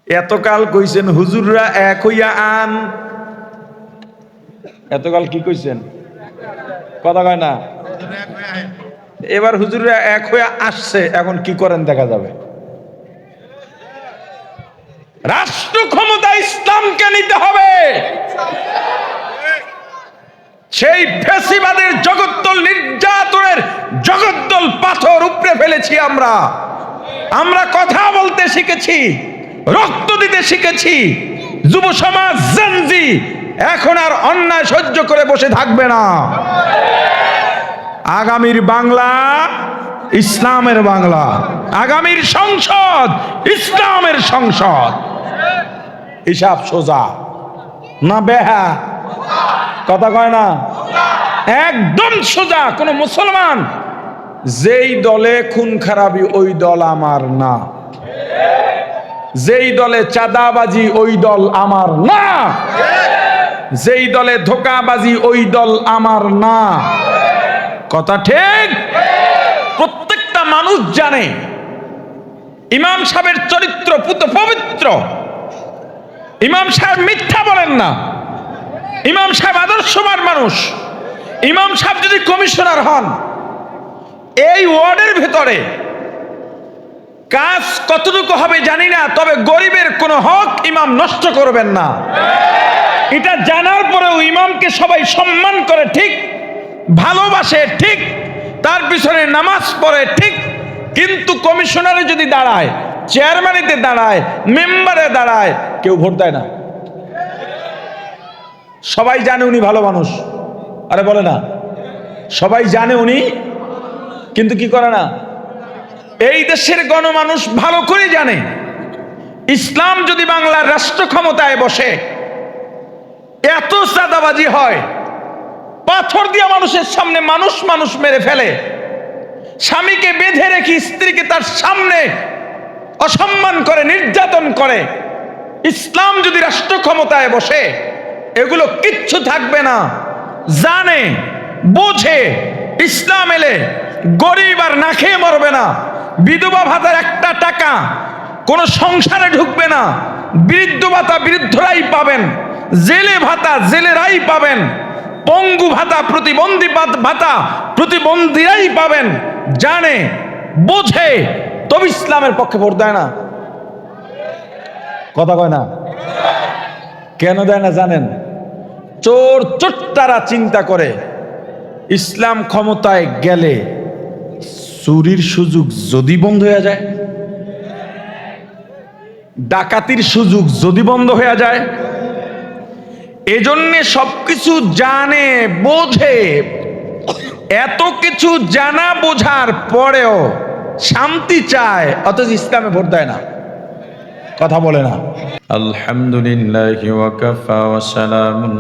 এতকাল কইছেন হুজুররা এক হইয়া আন, এতকাল কি কইছেন? কথা কয় না। এবার হুজুররা এক হইয়া আসছে, এখন কি করেন দেখা যাবে। রাষ্ট্র ক্ষমতা ইসলামকে নিতে হবে। সেই ফ্যাসিবাদের জগদ্দল নির্যাতনের জগদ্দল পাথর উপড়ে ফেলেছি আমরা। আমরা কথা বলতে শিখেছি, রক্ত দিতে শিখেছি। যুব সমাজ জেনজি এখন আর অন্যায় সহ্য করে বসে থাকবে না। আগামীর বাংলা ইসলামের বাংলা, আগামীর সংসদ ইসলামের সংসদ। হিসাব সোজা না বেহা? কথা কয় না, একদম সোজা। কোন মুসলমান যেই দলে খুন খারাপি ওই দল আমার না, যেই দলে চাঁদাবাজি ওই দল আমার না, যেই দলে ধোঁকাবাজি ওই দল আমার না। কথা ঠিক? প্রত্যেকটা মানুষ জানে ইমাম সাহেবের চরিত্র পুত পবিত্র। ইমাম সাহেব মিথ্যা বলেন না, ইমাম সাহেব আদর্শবান মানুষ। ইমাম সাহেব যদি কমিশনার হন, এই ওয়ার্ডের ভেতরে কাজ কতটুকু হবে জানি না, তবে গরিবের কোনো হক ইমাম নষ্ট করবেন না। এটা জানার পরেও ইমামকে সবাই সম্মান করে ঠিক, ভালোবাসে ঠিক, তার পিছনে নামাজ পড়ে ঠিক, কিন্তু কমিশনারে যদি দাঁড়ায়, চেয়ারম্যানিতে দাঁড়ায়, মেম্বারে দাঁড়ায়, কেউ ভোট দেয় না। সবাই জানে উনি ভালো মানুষ, আরে বলে না, সবাই জানে উনি, কিন্তু কি করে না। এই দেশের গণমানুষ ভালো করে জানে ইসলাম যদি বাংলার রাষ্ট্র ক্ষমতায় বসে, এত চাঁদাবাজি হয়, পাথর দিয়া মানুষের সামনে মানুষ মানুষ মেরে ফেলে, স্বামীকে বেঁধে রেখে স্ত্রীকে তার সামনে অসম্মান করে, নির্যাতন করে। ইসলাম যদি রাষ্ট্র ক্ষমতায় বসে, এগুলো কিচ্ছু থাকবে না। জানে, বোঝে, ইসলাম এলে গরিব আর না খেয়ে মরবে না। বিধবা ভাতার একটা টাকা কোন সংসারে ঢুকবে না। বৃদ্ধ ভাতা বৃদ্ধরাই পাবেন, জেলে ভাতা জেলেরাই পাবেন, পঙ্গু ভাতা প্রতিবন্ধী ভাতা প্রতিবন্ধীরাই পাবেন। জানে, বোঝে, তবে ইসলামের পক্ষে ভোট দেয় না। কথা কয় না। কেন দেয় না জানেন? চোর চোট্টারা চিন্তা করে ইসলাম ক্ষমতায় গেলে চুরির সুযোগ যদি বন্ধ হয়ে যায়, ডাকাতির সুযোগ যদি বন্ধ হয়ে যায়, এজন্য সবকিছু জানে, বোঝে। এত কিছু জানা বোঝার পরেও শান্তি চায়, অথচ ইসলামে ভোট দেয় না। কথা বলে না। আলহামদুলিল্লাহি ওয়া কাফা ওয়া সালামুন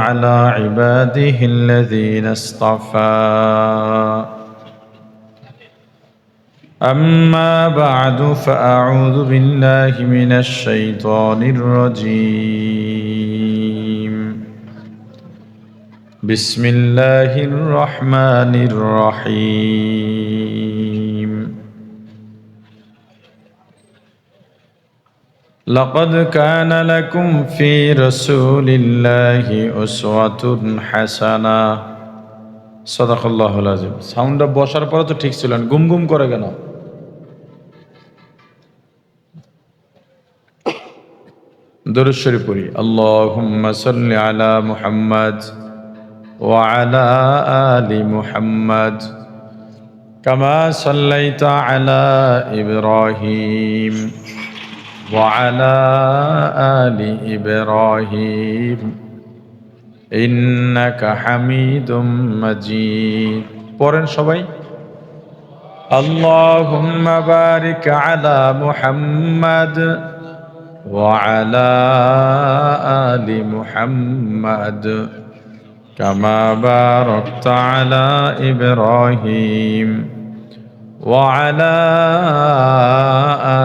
আলা ইবাদিহিল্লাযীনা ইসতাফা। আম্মা বা'দু ফাআউযু বিল্লাহি মিনাশ শাইতানির রাজীম। বিসমিল্লাহির রহমানির রহিম। لقد كان لكم في رسول الله أسوة حسنة صدق الله العظيم। সাউন্ডটা বসার পরে তো ঠিক ছিল, গুম গুম করে কেন? দরুদ শরীফ পড়ি। আল্লাহুম্মা সাল্লি আলা মুহাম্মাদ ওয়া আলা আলি মুহাম্মাদ কামা সাল্লাইতা আলা ইব্রাহিম وعلى آل إبراهيم إنك حميد مجيد। পড়েন সবাই। اللهم بارك على محمد وعلى آل محمد كما باركت على إبراهيم وعلى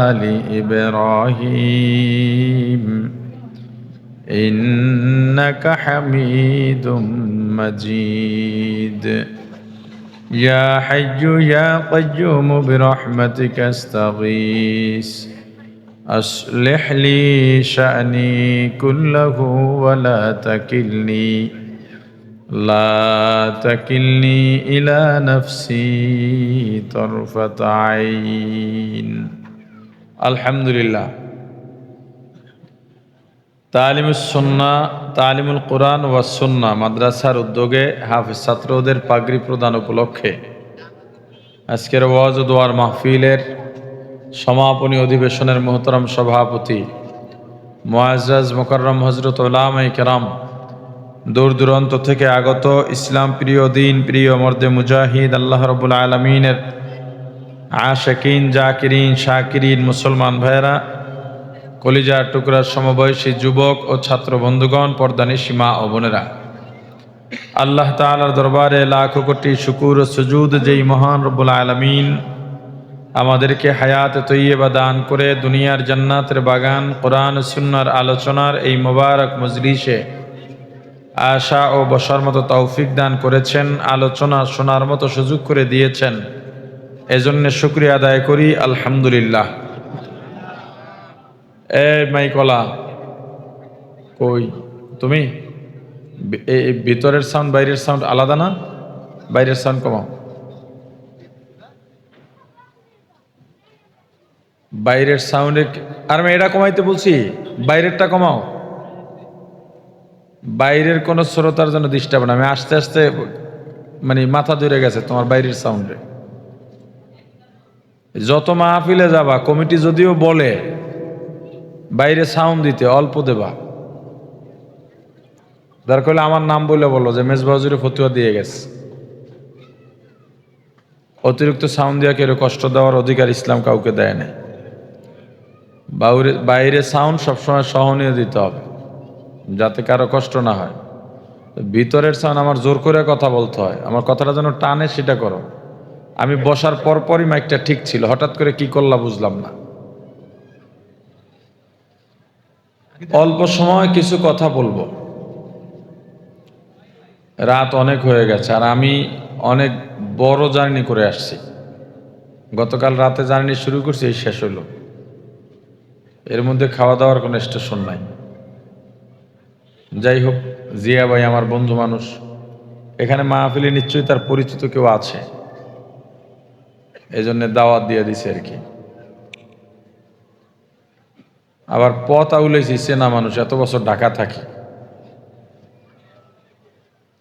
آل إبراهيم إنك حميد مجيد। يا حي يا قيوم برحمتك استغيث أصلح لي شأني كله ولا تكلني إلى نفسي طرفة عين الحمد لله তালিমুস সুন্নাহ তালিমুল কোরআন ওয়াস সুন্নাহ মাদ্রাসার উদ্যোগে হাফেজ ছাত্রদের পাগড়ি প্রদান উপলক্ষে আজকের ওয়াজ ও দোয়ার মাহফিলের সমাপনী অধিবেশনের মোহতরম সভাপতি মুআজ্জাজ মুকাররম হযরত উলামায়ে কেরাম, দূর দূরান্ত থেকে আগত ইসলাম প্রিয় দিন প্রিয় মর্দে মুজাহিদ আল্লাহ রাব্বুল আলামিনের আশিকিন জাকিরিন শাকিরিন মুসলমান ভাইয়েরা, কলিজার টুকরার সমবয়সী যুবক ও ছাত্র বন্ধুগণ, পর্দানিশী মা ও বোনেরা, আল্লাহ তাআলার দরবারে লাখো কোটি শুকুর ও সুজুদ যেই মহান রব্বুল আলামিন আমাদেরকে হায়াত তৈয়বা দান করে দুনিয়ার জান্নাতের বাগান কোরআন ও সুন্নাহর আলোচনার এই মোবারক মজলিসে আশা ও বসার মতো তৌফিক দান করেছেন, আলোচনা শোনার মতো সুযোগ করে দিয়েছেন, এজন্য শুকরিয়া আদায় করি আলহামদুলিল্লাহ। মাইকলা কই তুমি? এই ভিতরের সাউন্ড বাইরের সাউন্ড আলাদা না? বাইরের সাউন্ড কমাও, বাইরের সাউন্ডে। আর আমি এটা কমাইতে বলছি, বাইরেরটা কমাও। বাইরের কোনো শ্রোতার জন্য ডিস্টার্ব না। আমি আস্তে আস্তে মানে মাথা ধরে গেছে তোমার বাইরের সাউন্ডে। যত মাহফিলে যাবা কমিটি যদিও বলে বাইরে সাউন্ড দিতে অল্প দেবা, দরকার হলে আমার নাম বলে বলো যে মেজবা হুজুরে ফতুয়া দিয়ে গেছে। অতিরিক্ত সাউন্ড দিয়া কেউ কষ্ট দেওয়ার অধিকার ইসলাম কাউকে দেয় নাই। বাইরে সাউন্ড সবসময় সহনীয় দিতে হবে যাতে কারো কষ্ট না হয়। ভিতরের সাউন্ড আমার জোর করে কথা বলতে হয়, আমার কথাটা যেন টানে সেটা করো। আমি বসার পরপরই মাইকটা ঠিক ছিল, হঠাৎ করে কি করলা বুঝলাম না। অল্প সময় কিছু কথা বলবো, রাত অনেক হয়ে গেছে আর আমি অনেক বড় জার্নি করে আসছি। গতকাল রাতে জার্নি শুরু করছি, এই শেষ হলো। এর মধ্যে খাওয়া দাওয়ার কোনো স্টেশন নাই। যাই হোক, জিয়া ভাই আমার বন্ধু মানুষ, এখানে মাহফিলে নিশ্চয়ই তার পরিচিত কেউ আছে, এই জন্য দাওয়াত দিয়ে দিছে আর কি। আবার পথ আউলেছি, চেনা মানুষ, এত বছর ঢাকা থাকি।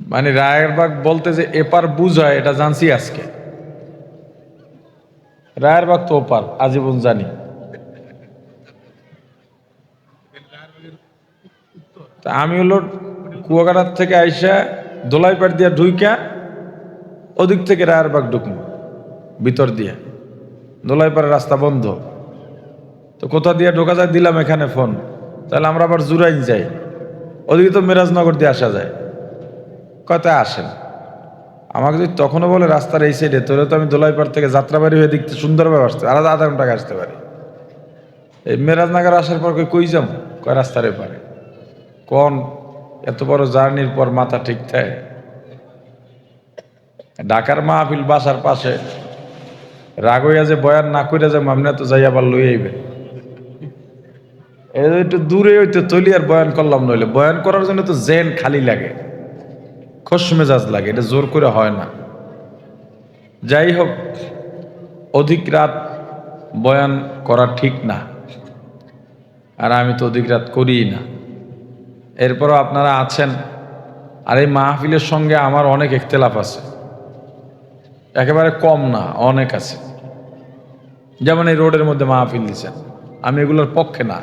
মানে রায়েরবাগ বলতে যে এপার বুঝায় এটা জানছি আজকে। রায়েরবাগ তো ওপার, আজীবন জানি। তা আমি হলো কুয়াকাটার থেকে আইসা দোলাইপাড় দিয়া ঢুইকা ওদিক থেকে রায়েরবাগ ঢুকবো ভিতর দিয়ে। দোলাইপাড়ের রাস্তা বন্ধ, তো কোথা দিয়ে ঢোকা যায় দিলাম এখানে ফোন, তাহলে আমরা আবার জুরাইন যাই, ওদিকে তো মিরাজনগর দিয়ে আসা যায়। কথা আসেন, আমাকে যদি তখনও বলে রাস্তার এই সাইডে, তাহলে তো আমি দোলাইপাড় থেকে যাত্রাবাড়ি হয়ে দেখতে সুন্দরভাবে আসতে আর আধা ঘন্টা আসতে পারি। এই মিরাজনগর আসার পর কই যাম, কয় রাস্তার এপারে। কোন এত বড় জার্নির পর মাথা ঠিক থাকে? ঢাকার মাহফিল বাসার পাশে, রাগ হইয়া যে বয়ান না করে যে মামনা তো যাই আবার লই আইবে। একটু দূরে হইতে তৈলি আর বয়ান করলাম, নইলে বয়ান করার জন্য তো জেন খালি লাগে, খোশ মেজাজ লাগে, এটা জোর করে হয় না। যাই হোক, অধিক রাত বয়ান করা ঠিক না, আর আমি তো অধিক রাত করি না। এরপরও আপনারা আছেন, আর এই মাহফিলের সঙ্গে আমার অনেক ইখতিলাফ আছে, একেবারে কম না, অনেক আছে। যেমন এই রোডের মধ্যে মাহফিল দিচ্ছেন, আমি এগুলোর পক্ষে না।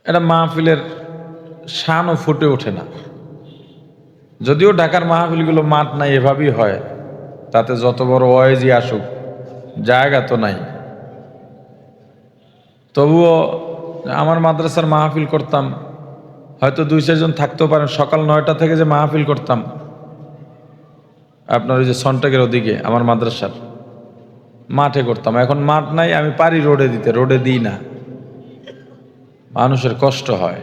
এটা মাহফিলের শানও ফুটে ওঠে না। যদিও ঢাকার মাহফিলগুলো মাঠ নাই, এভাবেই হয়, তাতে যত বড় ওয়াইজি আসুক জায়গা তো নাই। তবুও আমার মাদ্রাসার মাহফিল করতাম, হয়তো 2-4 জন থাকতেও পারেন। সকাল 9টা থেকে যে মাহফিল করতাম আপনার ওই যে সন্টাকের ওদিকে আমার মাদ্রাসার মাঠে করতাম। এখন মাঠ নাই, আমি পারি রোডে দিতে, রোডে দিই না, মানুষের কষ্ট হয়।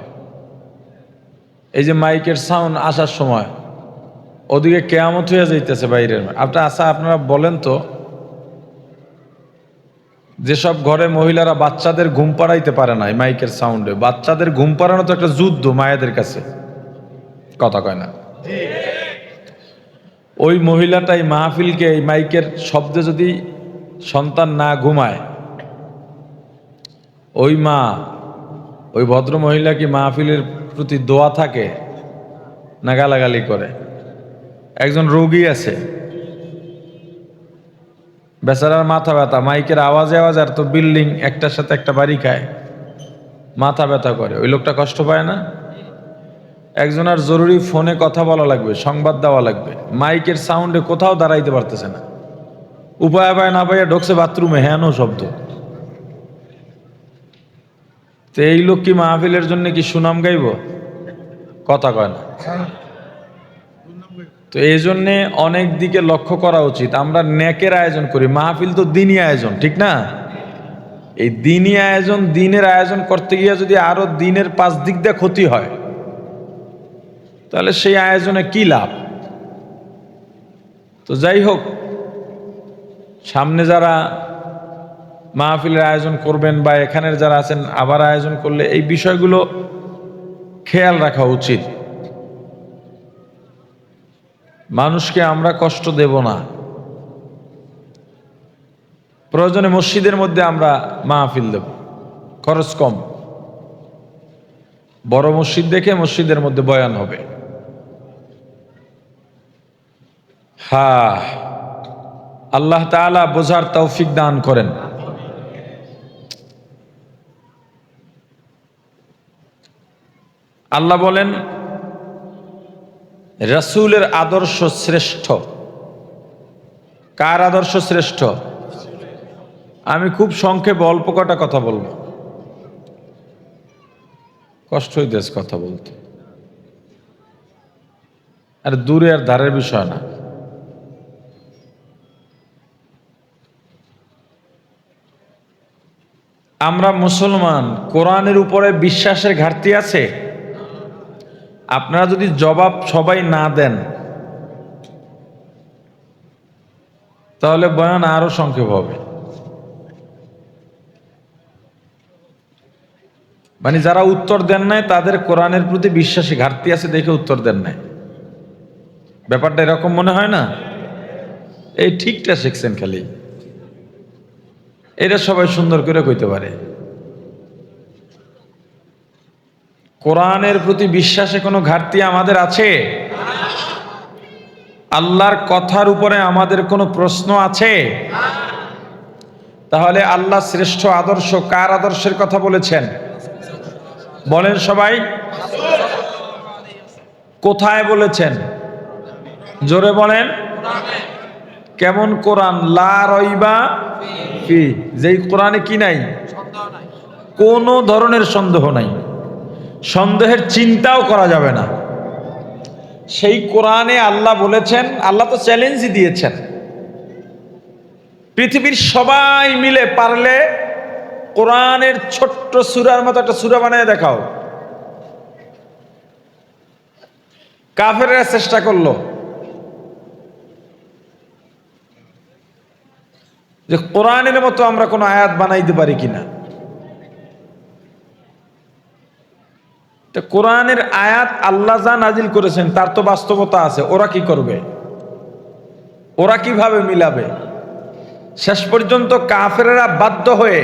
এই যে মাইকের সাউন্ড আসার সময় ওদিকে কেয়ামত হয়ে যাইতেছে বাইরের। আপনারা বলেন তো, যেসব ঘরে মহিলারা বাচ্চাদের ঘুম পাড়াইতে পারে না মাইকের সাউন্ডে, বাচ্চাদের ঘুম পাড়ানো তো একটা যুদ্ধ মায়েদের কাছে, কথা কয় না? ওই মহিলাটাই মাহফিলকে এই মাইকের শব্দে যদি সন্তান না ঘুমায়, ওই মা, ওই ভদ্র মহিলা কি মাহফিলের প্রতি দোয়া থাকে না গালাগালি করে? একজন রোগী আছে, বেচারার মাথা ব্যথা, মাইকের আওয়াজে আর তো বিল্ডিং একটার সাথে একটা বাড়ি খায়, মাথা ব্যথা করে, ওই লোকটা কষ্ট পায় না? একজনের জরুরি ফোনে কথা বলা লাগবে, সংবাদ দেওয়া লাগবে, মাইকের সাউন্ডে কোথাও দাঁড়াইতে পারতেছে না, উপায় পায় না পাইয়া ঢুকছে বাথরুমে, হ্যানো শব্দ। তো এই লোক কি মাহফিলের জন্য কি সুনাম গাইব? কথা কয় না। তো এই জন্যে অনেক দিকে লক্ষ্য করা উচিত। আমরা নেকের আয়োজন করি, মাহফিল তো দিনই আয়োজন, ঠিক না? এই দিনই আয়োজন, দিনের আয়োজন করতে গিয়ে যদি আরো দিনের 5 দিক দিয়ে ক্ষতি হয়, তাহলে সেই আয়োজনে কি লাভ? তো যাই হোক, সামনে যারা মাহফিলের আয়োজন করবেন বা এখানের যারা আছেন আবার আয়োজন করলে এই বিষয়গুলো খেয়াল রাখা উচিত। মানুষকে আমরা কষ্ট দেব না। প্রয়োজনে মসজিদের মধ্যে আমরা মাহফিল দেব, খরচ কম, বড় মসজিদ দেখে মসজিদের মধ্যে বয়ান হবে। হ্যাঁ, আল্লাহ তাআলা বোঝার তৌফিক দান করেন। আল্লাহ বলেন রাসূলের আদর্শ শ্রেষ্ঠ। কার আদর্শ শ্রেষ্ঠ? আমি খুব সংক্ষেপে অল্প কটা কথা বলবো, কষ্ট হইতেছে কথা বলতে, আর দূরে আর ধারের বিষয় না। আমরা মুসলমান, কোরআনের উপরে বিশ্বাসের ঘাটতি আছে? আপনারা যদি জবাব সবাই না দেন তাহলে বয়ান আরো সংক্ষেপ হবে। মানে যারা উত্তর দেন নাই তাদের কোরআনের প্রতি বিশ্বাসী ঘাটতি আছে দেখে উত্তর দেন নাই। ব্যাপারটা এরকম মনে হয় না? এই ঠিকটা শিখছেন খালি, এটা সবাই সুন্দর করে কইতে পারে। কোরআনের প্রতি বিশ্বাসে কোনো ঘাটতি আমাদের আছে? আল্লাহর কথার উপরে আমাদের কোনো প্রশ্ন আছে? তাহলে আল্লাহ শ্রেষ্ঠ আদর্শ কার আদর্শের কথা বলেছেন? বলেন সবাই। কোথায় বলেছেন? জোরে বলেন। কেমন কোরআন? লা রাইবা ফি, যেই কোরআনে কি নাই? কোনো ধরনের সন্দেহ নাই, সন্দেহের চিন্তাও করা যাবে না। সেই কোরআনে আল্লাহ বলেছেন, আল্লাহ তো চ্যালেঞ্জই দিয়েছেন, পৃথিবীর সবাই মিলে পারলে কোরআনের ছোট্ট সূরার মতো একটা সূরা বানিয়ে দেখাও। কাফেররা চেষ্টা করলো যে কোরআনের মতো আমরা কোনো আয়াত বানাইতে পারি কিনা। তো কোরআনের আয়াত আল্লাহ যা নাজিল করেছেন তার তো বাস্তবতা আছে, ওরা কি করবে? ওরা কিভাবে মিলাবে? শেষ পর্যন্ত কাফেররা বাধ্য হয়ে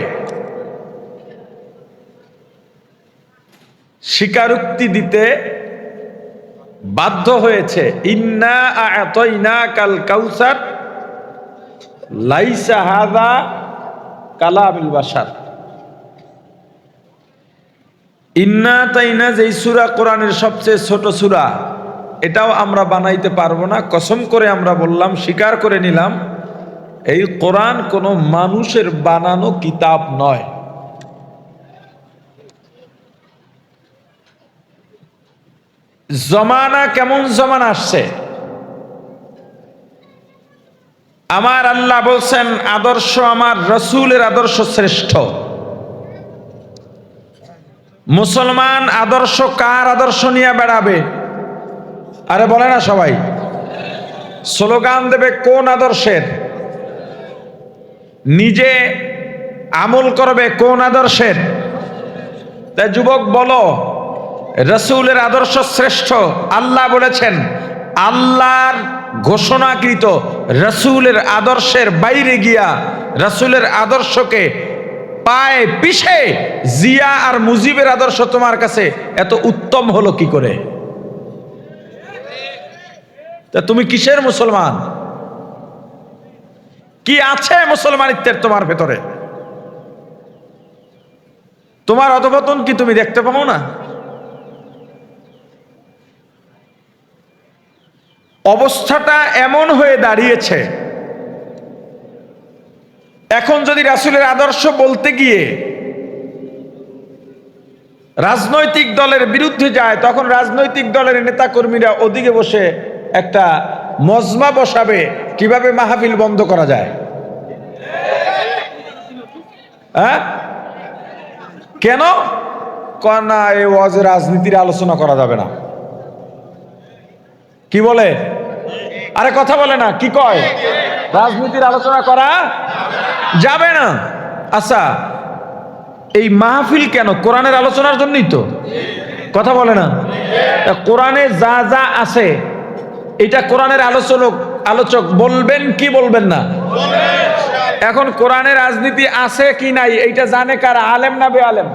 স্বীকারোক্তি দিতে বাধ্য হয়েছে, ইন্না আ'তাইনাকাল কাউসার লাইসা হাযা কালামুল বাশার। ইন্না তাইনা যেই সূরা কোরআনের সবচেয়ে ছোট সূরা, এটাও আমরা বানাইতে পারবো না। কসম করে আমরা বললাম, স্বীকার করে নিলাম, এই কোরআন কোনো মানুষের বানানো কিতাব নয়। জমানা কেমন জমানা আসছে! আমার আল্লাহ বলছেন আদর্শ আমার রাসূলের আদর্শ শ্রেষ্ঠ। মুসলমান আদর্শ কার আদর্শ নিয়ে বেড়াবে? আরে বলে না সবাই, স্লোগান দেবে কোন আদর্শের, নিজে আমল করবে কোন আদর্শের। তাই যুবক বলো, রাসূলের আদর্শ শ্রেষ্ঠ। আল্লাহ বলেছেন, আল্লাহর ঘোষণাকৃত রাসূলের আদর্শের বাইরে গিয়া রাসূলের আদর্শকে পায়ে পিষে জিয়া আর মুজিবের আদর্শ তোমার কাছে এত উত্তম হলো কি করে? তা তুমি কিসের মুসলমান? কি আছে মুসলমানিত্বের তোমার ভেতরে? তোমার অধপতন কি তুমি দেখতে পাও না? অবস্থাটা এমন হয়ে দাঁড়িয়েছে, এখন যদি রাসূলের আদর্শ বলতে গিয়ে রাজনৈতিক দলের বিরুদ্ধে যায়, তখন রাজনৈতিক দলের নেতা কর্মীরা ওদিকে বসে একটা মজমা বসাবে কিভাবে মাহফিল বন্ধ করা যায়। হ্যাঁ, কেন? না, এই ওয়াজে রাজনীতির আলোচনা করা যাবে না। কি বলে? আরে কথা বলে না, কি কয়? রাজনীতির আলোচনা করা যাবে না। আচ্ছা, এই মাহফিল কেন? কোরআনের আলোচনার জন্যই তো। কথা বলে না? কোরআনে যা যা আছে এটা কোরআনের আলোচক বলবেন কি বলবেন না? এখন কোরআনে রাজনীতি আছে কি নাই এইটা জানে কারা? আলেম না বেআলেম?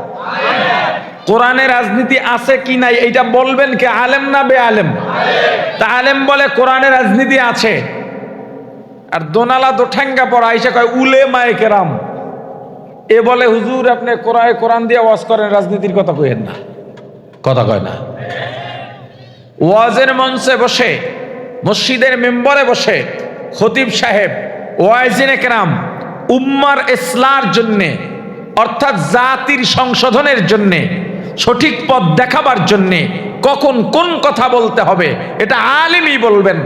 কোরআনে রাজনীতি আছে কি নাই এইটা বলবেন কে? আলেম না বেআলেম? তা আলেম বলে কোরআনে রাজনীতি আছে, আর দোনালা দোঠাঙ্গা পড়া আইসা কয় উলেমায়ে কেরাম, এ বলে হুজুর আপনি কোরআন দিয়ে ওয়াজ করেন, রাজনীতির কথা কইেন না। কথা কয় না। ওয়াজের মঞ্চে বসে, মসজিদের মেম্বরে বসে খতিব সাহেব, ওয়াইজিনে কেরাম উম্মার ইসলার জন্যে, অর্থাৎ জাতির সংশোধনের জন্যে, সঠিক পথ দেখাবার জন্যে কখন কোন কথা বলতে হবে এটা আলেমই বলবেন।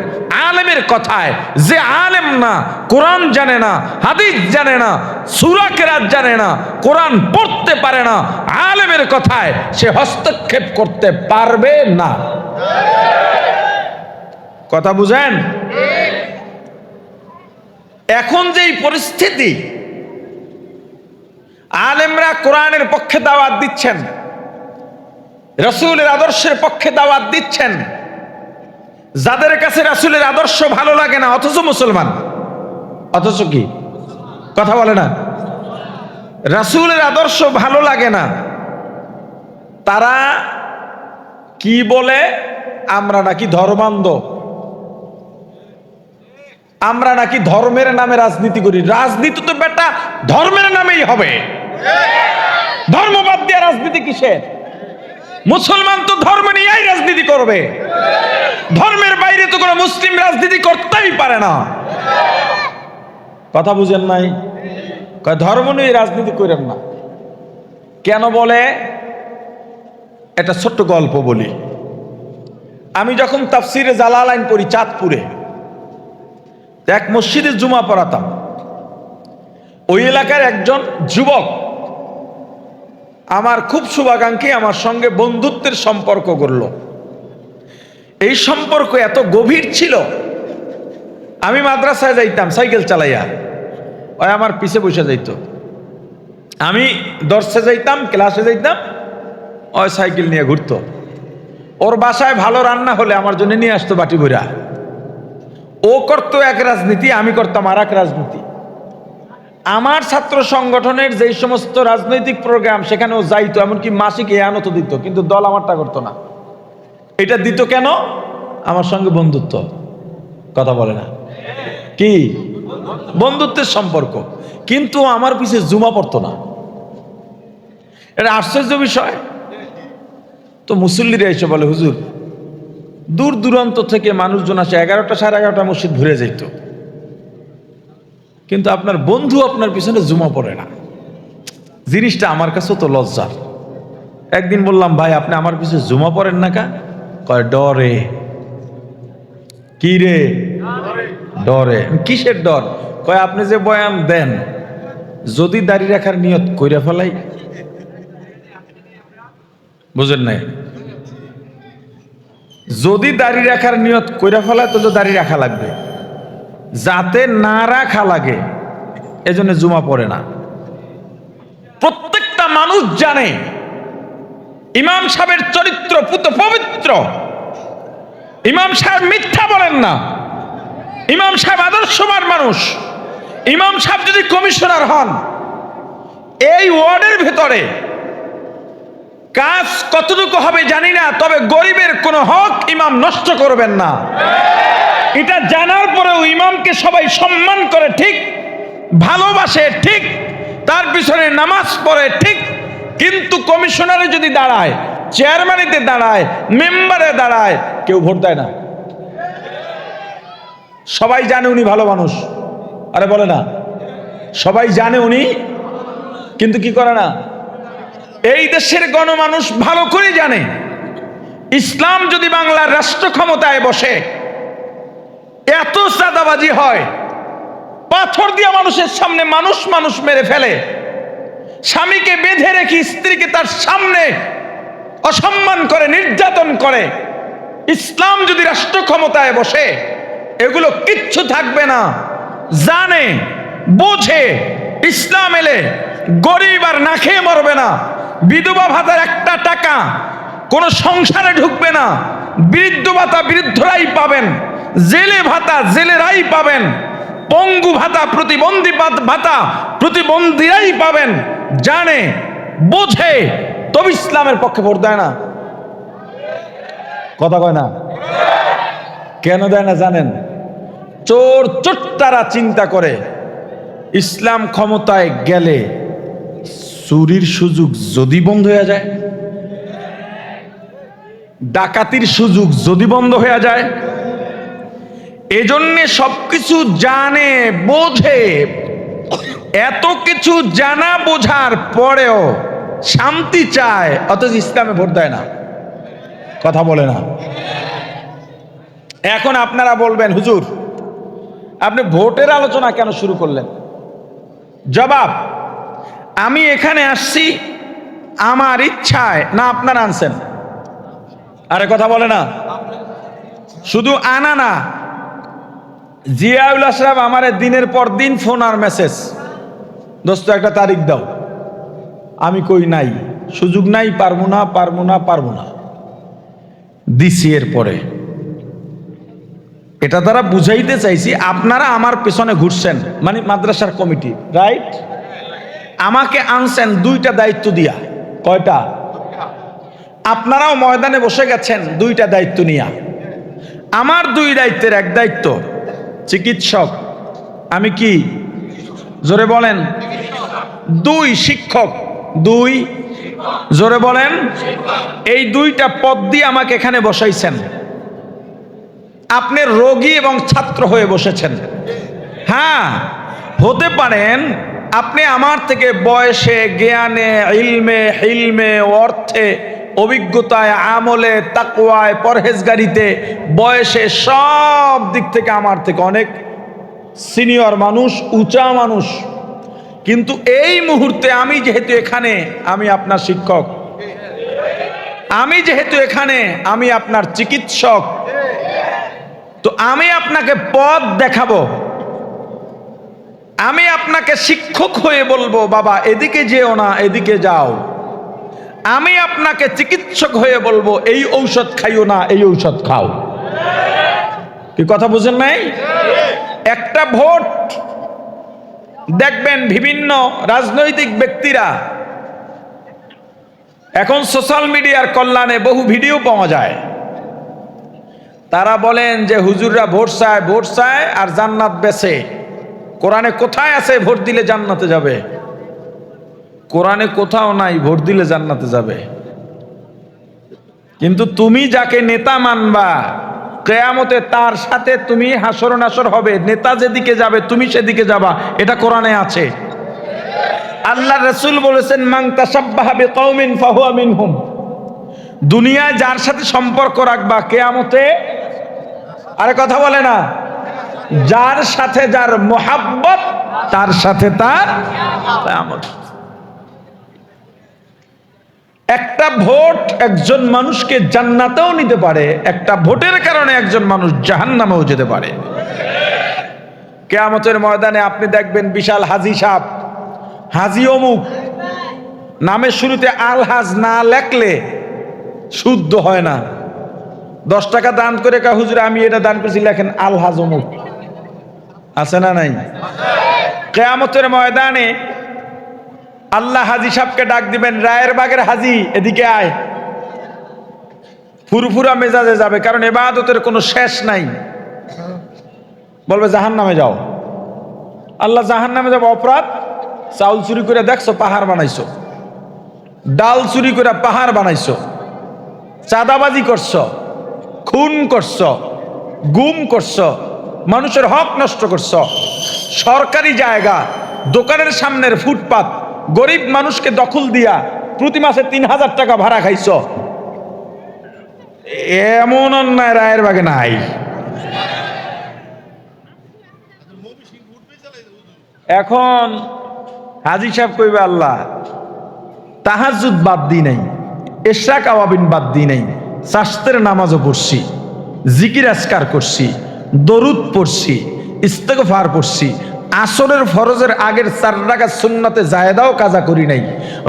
আলেমের কথায় যে আলেম না, কোরআন জানে না, হাদিস জানে না, সূরা কেরাত জানে না, কোরআন পড়তে পারে না, আলেমের কথায় সে হস্তক্ষেপ করতে পারবে না। কথা বুঝেন? এখন যেই পরিস্থিতি, আলেমরা কোরআনের পক্ষে দাওয়াত দিচ্ছেন, রাসূলের আদর্শের পক্ষে দাওয়াত দিচ্ছেন, যাদের কাছে রাসূলের আদর্শ ভালো লাগে না অথচ মুসলমান, অথচ কি? কথা বলে না? রাসূলের আদর্শ ভালো লাগে না, তারা কি বলে? আমরা নাকি ধর্মান্ধ, আমরা নাকি ধর্মের নামে রাজনীতি করি। রাজনীতি তো বেটা ধর্মের নামেই হবে, ধর্ম বাদ দিয়ে রাজনীতি কিসের? মুসলমান তো ধর্ম নিয়েই রাজনীতি করবে, ধর্মের বাইরে তো কোনো মুসলিম রাজনীতি করতেই পারে না। কথা বুঝেন নাই? ধর্ম নিয়ে রাজনীতি করেন না। কেন বলে? একটা ছোট্ট গল্প বলি। আমি যখন তাফসিরে জালালাইন পড়ি চাঁদপুরে, এক মসজিদে জুমা পড়াতাম। ওই এলাকার একজন যুবক আমার খুব শুভাকাঙ্ক্ষী, আমার সঙ্গে বন্ধুত্বের সম্পর্ক করল। এই সম্পর্ক এত গভীর ছিল, আমি মাদ্রাসায় যাইতাম সাইকেল চালাইয়া, ওই আমার পিছে বসে যাইত, আমি দর্শে যাইতাম, ক্লাসে যাইতাম, ওই সাইকেল নিয়ে ঘুরতো। ওর বাসায় ভালো রান্না হলে আমার জন্য নিয়ে আসতো বাটি ভরা। ও করতো এক রাজনীতি, আমি করতাম আর এক রাজনীতি। আমার ছাত্র সংগঠনের যেই সমস্ত রাজনৈতিক প্রোগ্রাম সেখানে ও যাইতো, এমনকি মাসিক এয়ানত দিত, কিন্তু দল আমারটা করতো না। এটা দিত কেন? আমার সঙ্গে বন্ধুত্ব। কথা বলে না? কি বন্ধুত্বের সম্পর্ক, কিন্তু আমার পিছে জুমা পড়তো না। এটা আশ্চর্য বিষয়। তো মুসল্লিরা এসে বলে, হুজুর দূর দূরান্ত থেকে মানুষজন আসে, 11টা সাড়ে 11টা মসজিদ ঘুরে যেত, কিন্তু আপনার বন্ধু আপনার পিছনে জুমা পড়ে না। জিনিসটা আমার কাছেও তো লজ্জার। একদিন বললাম, ভাই আপনি আমার পিছনে জুমা পড়েন না কা? কয় ডরে। কি রে? ডরে। কিসের ডর? কয় আপনি যে বয়ান দেন, যদি দাড়ি রাখার নিয়ত কইরা ফেলাই। বুঝেন নাই? যদি দাড়ি রাখার নিয়ত কইরা ফেলায় তো দাড়ি রাখা লাগবে। যাতে না রাখা লাগে এজন্য জুমা পড়ে না। প্রত্যেকটা মানুষ জানে ইমাম সাহেবের চরিত্র পুত পবিত্র। ইমাম সাহেব মিথ্যা বলেন না, ইমাম সাহেব আদর্শবান মানুষ। ইমাম সাহেব যদি কমিশনার হন, এই ওয়ার্ডের ভেতরে কাজ কতটুকু হবে জানি না, তবে গরিবের কোনো হক ইমাম নষ্ট করবেন না। এটা জানার পরেও ইমামকে সবাই সম্মান করে ঠিক, ভালোবাসে ঠিক, তার পিছনে নামাজ পড়ে ঠিক, কিন্তু কমিশনারে যদি দাঁড়ায়, চেয়ারম্যানিতে দাঁড়ায়, মেম্বারে দাঁড়ায়, কেউ ভোট দেয় না। সবাই জানে উনি ভালো মানুষ, আরে বলে না, সবাই জানে উনি, কিন্তু কি করে না। এই দেশের গণমানুষ ভালো করে জানে ইসলাম যদি বাংলার রাষ্ট্র ক্ষমতায় বসে, এত চাঁদাবাজি হয়, পাথর দিয়া মানুষের সামনে মানুষ মানুষ মেরে ফেলে, স্বামীকে বেঁধে রেখে স্ত্রীকে তার সামনে অসম্মান করে, নির্যাতন করে। ইসলাম যদি রাষ্ট্র ক্ষমতায় বসে, এগুলো কিচ্ছু থাকবে না। জানে, বোঝে, ইসলাম এলে গরিব আর না খেয়ে মরবে না। বিধবা ভাতার একটা টাকা কোন সংসারে ঢুকবে না। বৃদ্ধ ভাতা বৃদ্ধরাই পাবেন, জেলে ভাতা জেলেরাই পাবেন, পঙ্গু ভাতা প্রতিবন্ধী ভাতা প্রতিবন্ধীরাই পাবেন। জানে, বোঝে, তবে ইসলামের পক্ষে ভোট দেয় না। কথা কয় না। কেন দেয় না জানেন? চোর চোট্টারা চিন্তা করে ইসলাম ক্ষমতায় গেলে চুরির সুযোগ যদি বন্ধ হয়ে যায়, ডাকাতির সুযোগ যদি বন্ধ হয়ে যায়, এজন্য সবকিছু জানে, বোঝে। এত কিছু জানা বোঝার পরেও শান্তি চায়, অথচ ইসলামে ভোট দেয় না। কথা বলে না। এখন আপনারা বলবেন, হুজুর আপনি ভোটের আলোচনা কেন শুরু করলেন? জবাব, আমি এখানে আসছি আমার ইচ্ছায় না, আপনারা আনছেন? আরে কথা বলে না। শুধু আনা না, জিয়াউল আশরাফ আমারে দিনের পর দিন ফোন আর মেসেজ, দোস্ত একটা তারিখ দাও। আমি কই নাই, সুযোগ নাই, পারবো না পারবো না পারবো না। দিছি এর পরে। এটা দ্বারা বুঝাইতে চাইছি আপনারা আমার পেছনে ঘুরছেন, মানে মাদ্রাসার কমিটি, রাইট? আমাকে আনছেন দুইটা দায়িত্ব দিয়া। কয়টা? আপনারাও ময়দানে বসে গেছেন দুইটা দায়িত্ব নিয়া। আমার দুই দায়িত্বের এক দায়িত্ব চিকিৎসক। আমি কি? জোরে বলেন। দুই শিক্ষক। দুই, জোরে বলেন। এই দুইটা পদ দিয়ে আমাকে এখানে বসাইছেন। আপনি রোগী এবং ছাত্র হয়ে বসেছেন। হ্যাঁ, হতে পারেন আপনি আমার থেকে বয়সে, জ্ঞানে, ইলমে, হিলমে, অর্থে, অভিজ্ঞতায়, আমলে, তাকওয়ায়, পরহেজগারিতে, বয়সে, সব দিক থেকে আমার থেকে অনেক সিনিয়র মানুষ, উঁচা মানুষ। কিন্তু এই মুহূর্তে আমি যেহেতু এখানে, আমি আপনার শিক্ষক। আমি যেহেতু এখানে, আমি আপনার চিকিৎসক। তো আমি আপনাকে পথ দেখাবো। আমি আপনাকে শিক্ষক হয়ে বলবো, বাবা এদিকে যেও না, এদিকে যাও। আমি আপনাকে চিকিৎসক হয়ে বলবো, এই ঔষধ খাইও না, এই ঔষধ খাও। কি কথা বুঝেন নাই? একটা ভোট দেখবেন বিভিন্ন রাজনৈতিক ব্যক্তিরা, এখন সোশ্যাল মিডিয়ার কল্যাণে বহু ভিডিও পাওয়া যায়। তারা বলেন যে হুজুররা ভোট চায়, ভোট চায় আর জান্নাত বেচে। কোরআনে কোথায় আছে ভোট দিলে জান্নাতে যাবে? কোরআনে কোথাও নাই ভোট দিলে জান্নাতে যাবে। কিন্তু তুমি যাকে নেতা মানবা, কিয়ামতে তার সাথে তুমি হাসর নাসর হবে। নেতা যেদিকে যাবে তুমি সেদিকে যাবা, এটা কোরআনে আছে। আল্লাহ রাসূল বলেছেন, মান তাশাব্বাহা বিকাউমিন ফাহুয়া মিনহুম। দুনিয়ায় যার সাথে সম্পর্ক রাখবা, কিয়ামতে, আরে কথা বলে না, যার সাথে যার মোহাব্বত, তার সাথে তার কিয়ামত। একটা ভোট একজন মানুষকে জান্নাতেও নিতে পারে, একটা ভোটের কারণে একজন মানুষ জাহান্নামেও যেতে পারে। কিয়ামতের ময়দানে আপনি দেখবেন বিশাল হাজি সাহেব, হাজি অমুক, নামের শুরুতে আল হাজ না লেখলে শুদ্ধ হয় না। 10 টাকা দান করে কা হুজুর আমি এটা দান করেছি, লেখেন আল হাজ অমুক। আছে না নাই? কিয়ামতের ময়দানে আল্লাহ হাজি সাহেবকে ডাক দিবেন, রায়ের বাগের হাজি এদিকে আয়। ফুরফুরা মেজাজে যাবে, কারণ ইবাদতের কোনো শেষ নাই। বলবে জাহান্নামে যাও। আল্লাহ জাহান্নামে যাবো অপরাধ? চাউল চুরি করে দেখছো পাহাড় বানাইছো, ডাল চুরি করে পাহাড় বানাইছো, চাঁদাবাজি করছো, খুন করছো, গুম করছো, মানুষের হক নষ্ট করছো, সরকারি জায়গা, দোকানের সামনের ফুটপাত গরিব মানুষকে দখল দিয়া প্রতি মাসে 3000 টাকা ভাড়া খাইছো। এমন অন্যায় রায়ের বাগে নাই। এখন হাজি সাহেব কইবে আল্লাহ তাহাজ্জুদ বাদ দি নাই, ইশরাক আওয়াবিন বাদ দি নাই, শাস্ত্রের নামাজও পড়ছি, জিকির আজকার করছি, দরুদ পড়ছি, ইস্তেগফার পড়ছি, আসরের ফরজের আগের 4 রাকাত সুন্নাতে জায়েদাও কাজা করি নাই,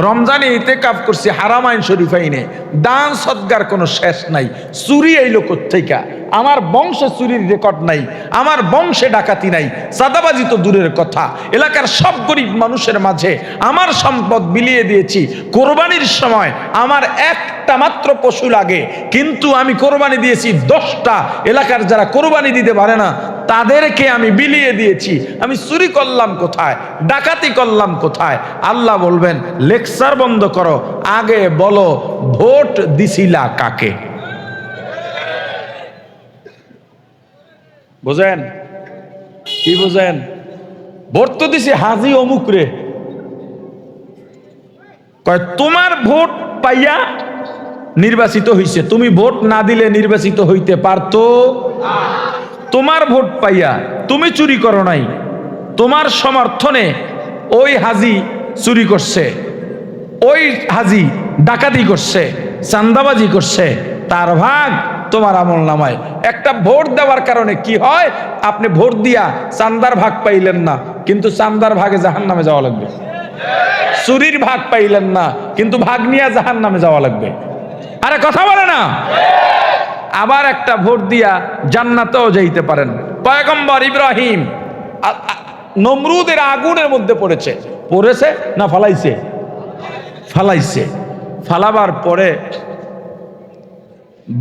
রমজানে ইতিকাফ করছি, হারামাইন শরীফ আইনে, দান সদকার কোনো শেষ নাই। চুরি আইলো কোত্থেকা? আমার বংশে চুরির রেকর্ড নাই, আমার বংশে ডাকাতি নাই, চাঁদাবাজি তো দূরের কথা। এলাকার সব গরিব মানুষের মাঝে আমার সম্পদ বিলিয়ে দিয়েছি। কোরবানির সময় আমার একটা মাত্র পশু লাগে, কিন্তু আমি কোরবানি দিয়েছি 10টা। এলাকার যারা কোরবানি দিতে পারে না তাদেরকে আমি বিলিয়ে দিয়েছি। আমি চুরি করলাম কোথায়? ডাকাতি করলাম কোথায়? আল্লাহ বলবেন লেকচার বন্ধ করো, আগে বলো ভোট দিছিলা কাকে? বুঝেন কি বুঝেন? ভোট তো দিছি হাজি অমুক রে। কয় তোমার ভোট পাইয়া নির্বাচিত হইছে, তুমি ভোট না দিলে নির্বাচিত হইতে পারতো? তোমার ভোট পাইয়া তুমি চুরি করো নাই, তোমার সমর্থনে ওই হাজি চুরি করছে, ওই হাজি ডাকাতি করছে, চাঁদাবাজি করছে, তার ভাগ তোমার আমল নামায়। একটা ভোট দেওয়ার কারণে কি হয়? আপনি ভোট দিয়া চান্দার ভাগ পাইলেন না, কিন্তু চান্দার ভাগে জাহান্নামে যাওয়া লাগবে। চুরির ভাগ পাইলেন না, কিন্তু ভাগ নিয়ে জাহান্নামে যাওয়া লাগবে। আরে কথা বলে না? আবার একটা ভোট দিয়া জান্নাতেও যাইতে পারেন। পয়গম্বর ইব্রাহিম নমরুদের আগুনের মধ্যে পড়েছে, পড়েছে না ফালাইছে? ফালাইছে। ফালাবার পরে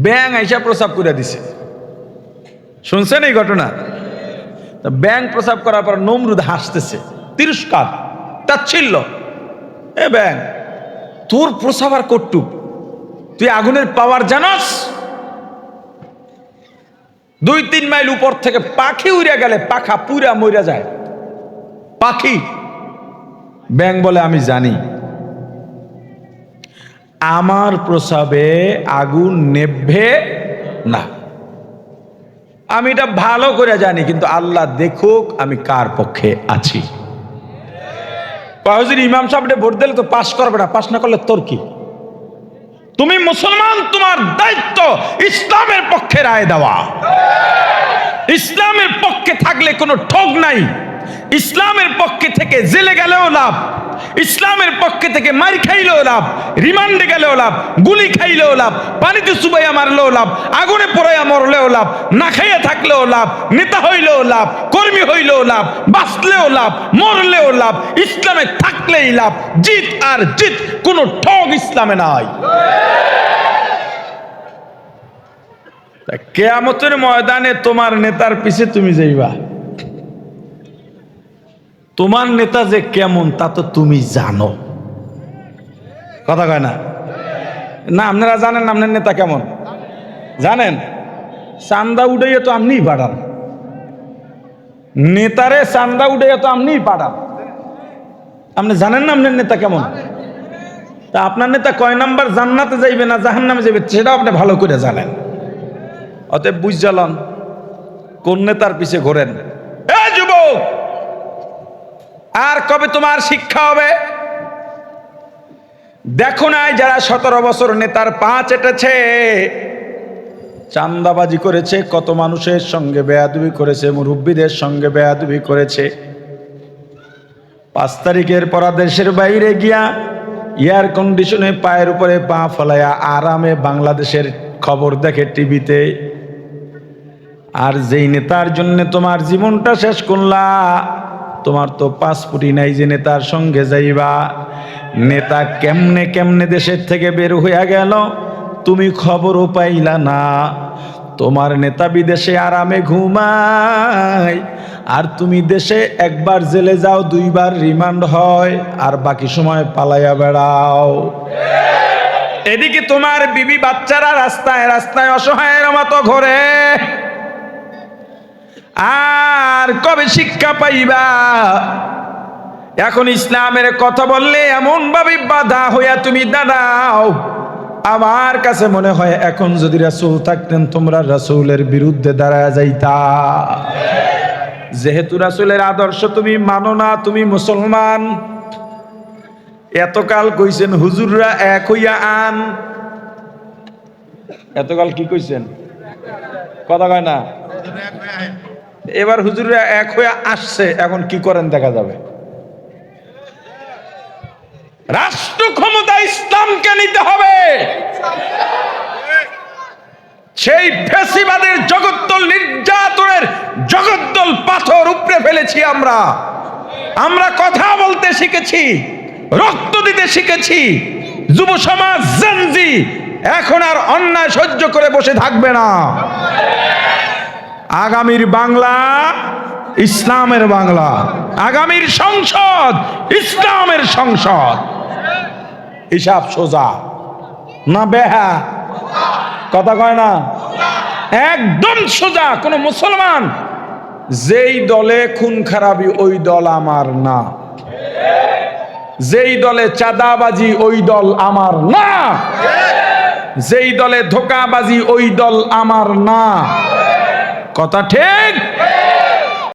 ব্যাং আইসা প্রসাব করে দিছে। শুনছেন এই ঘটনা? ব্যাং প্রসাব করার পর নমরুদ হাসতেছে, তিরস্কার, তাচ্ছিল্য। এ ব্যাং, তোর প্রসাব আর কটুক, তুই আগুনের পাওয়ার জানাস? 2-3 মাইল উপর থেকে পাখি উড়ে গেলে পাখা পুরা মইরা যায়। পাখি। ব্যাং বলে আমি জানি আমার প্রসাবে আগুন নেভে না, আমি এটা ভালো করে জানি, কিন্তু আল্লাহ দেখুক আমি কার পক্ষে আছি। হুজুর ইমাম সাহেবকে ভোট দিলে তো পাস করবে না, পাস না করলে তোর কি? তুমি মুসলমান, তোমার দায়িত্ব ইসলামের পক্ষে রায় দেওয়া। ইসলামের পক্ষে থাকলে কোনো ঠগ নাই। ইসলামের পক্ষে থেকে জেলে গেলেও লাভ, ইসলামের পক্ষে থেকে মার খাইলেও লাভ, রিমান্ডে গেলেও লাভ, গুলি খাইলেও লাভ, পানিতে চুবাইয়া মারলেও লাভ, আগুনে পোড়াইয়া মরলেও লাভ, না খাইয়া থাকলেও লাভ, নেতা হইলেও লাভ, কর্মী হইলেও লাভ, বাঁচলেও লাভ, মরলেও লাভ। ইসলামে থাকলেই লাভ। জিত আর জিত, কোনো ঠগ ইসলামে নাই। কিয়ামতের ময়দানে তোমার নেতার পিছে তুমি যাইবা। তোমার নেতা যে কেমন তা তো তুমি জানো। কথা কয় না? না আপনারা জানেন আপনার নেতা কেমন? জানেন? চান্দা উঠাইয়া তো আপনিই পাঠান, নেতারে চান্দা উঠাইয়া তো আপনিই পাঠান। আপনি জানেন না আপনার নেতা কেমন? তা আপনার নেতা কয় নাম্বার জান্নাতে যাইবে না জাহান্নামে যাইবে সেটাও আপনি ভালো করে জানেন। অতএব বুঝ জ্বালান কোন নেতার পিছে ঘোরেন। এ যুবক, আর কবে তোমার শিক্ষা হবে? দেখো নাই যারা 17 বছর নেতার পা চেটেছে, চান্দাবাজি করেছে, কত মানুষের সঙ্গে বেয়াদবি করেছে, মুরব্বীদের সঙ্গে বেয়াদবি করেছে। 5 তারিখের পর দেশের বাইরে গিয়া এয়ার কন্ডিশনে পায়ের উপরে পা ফেলাইয়া আরামে বাংলাদেশের খবর দেখে টিভিতে। আর যেই নেতার জন্য তোমার জীবনটা শেষ করলা, তোমার তো পাসপোর্টই নাই যে নেতার সঙ্গে যাইবা। নেতা কেমনে কেমনে দেশের থেকে বের হইয়া গেল, তুমি খবরও পাইলা না। তোমার নেতা বিদেশে আরামে ঘুমায়, আর তুমি দেশে একবার জেলে যাও, 2 বার রিমান্ড হয়, আর বাকি সময় পালাইয়া বেড়াও। এদিকে তোমার বিবি বাচ্চারা রাস্তায় রাস্তায় অসহায়ের মতো ঘোরে। আর কবে শিক্ষা পাইবা? এখন ইসলামের কথা বললে এমন ভাবে বাধা হইয়া তুমি দাঁড়াও। আমার কাছে মনে হয় এখন যদি রাসূল থাকতেন, তোমরা রাসূলের বিরুদ্ধে দাঁড়ায় যাইতা। যেহেতু রাসূলের আদর্শ তুমি মানো না, তুমি মুসলমান। এতকাল কইছেন হুজুররা এক হইয়া আন, এতকাল কি কইছেন? কথা কয় না। এবার হুজুররা এক হয়ে আসছে, এখন কি করেন দেখা যাবে। রাষ্ট্র ক্ষমতা ইসলামকে নিতে হবে। সেই ফ্যাসিবাদের জগদ্দল, নির্যাতনের জগদ্দল পাথর উপড়ে ফেলেছি আমরা। আমরা কথা বলতে শিখেছি, রক্ত দিতে শিখেছি। যুব সমাজ জেনজি এখন আর অন্যায় সহ্য করে বসে থাকবে না। আগামীর বাংলা ইসলামের বাংলা, আগামীর সংসদ ইসলামের সংসদ। হিসাব সোজা না বেহা? কথা কয় না, একদম সোজা। কোন মুসলমান যেই দলে খুন খারাপি ওই দল আমার না, যেই দলে চাঁদাবাজি ওই দল আমার না, যেই দলে ধোঁকাবাজি ওই দল আমার না। কথা ঠিক?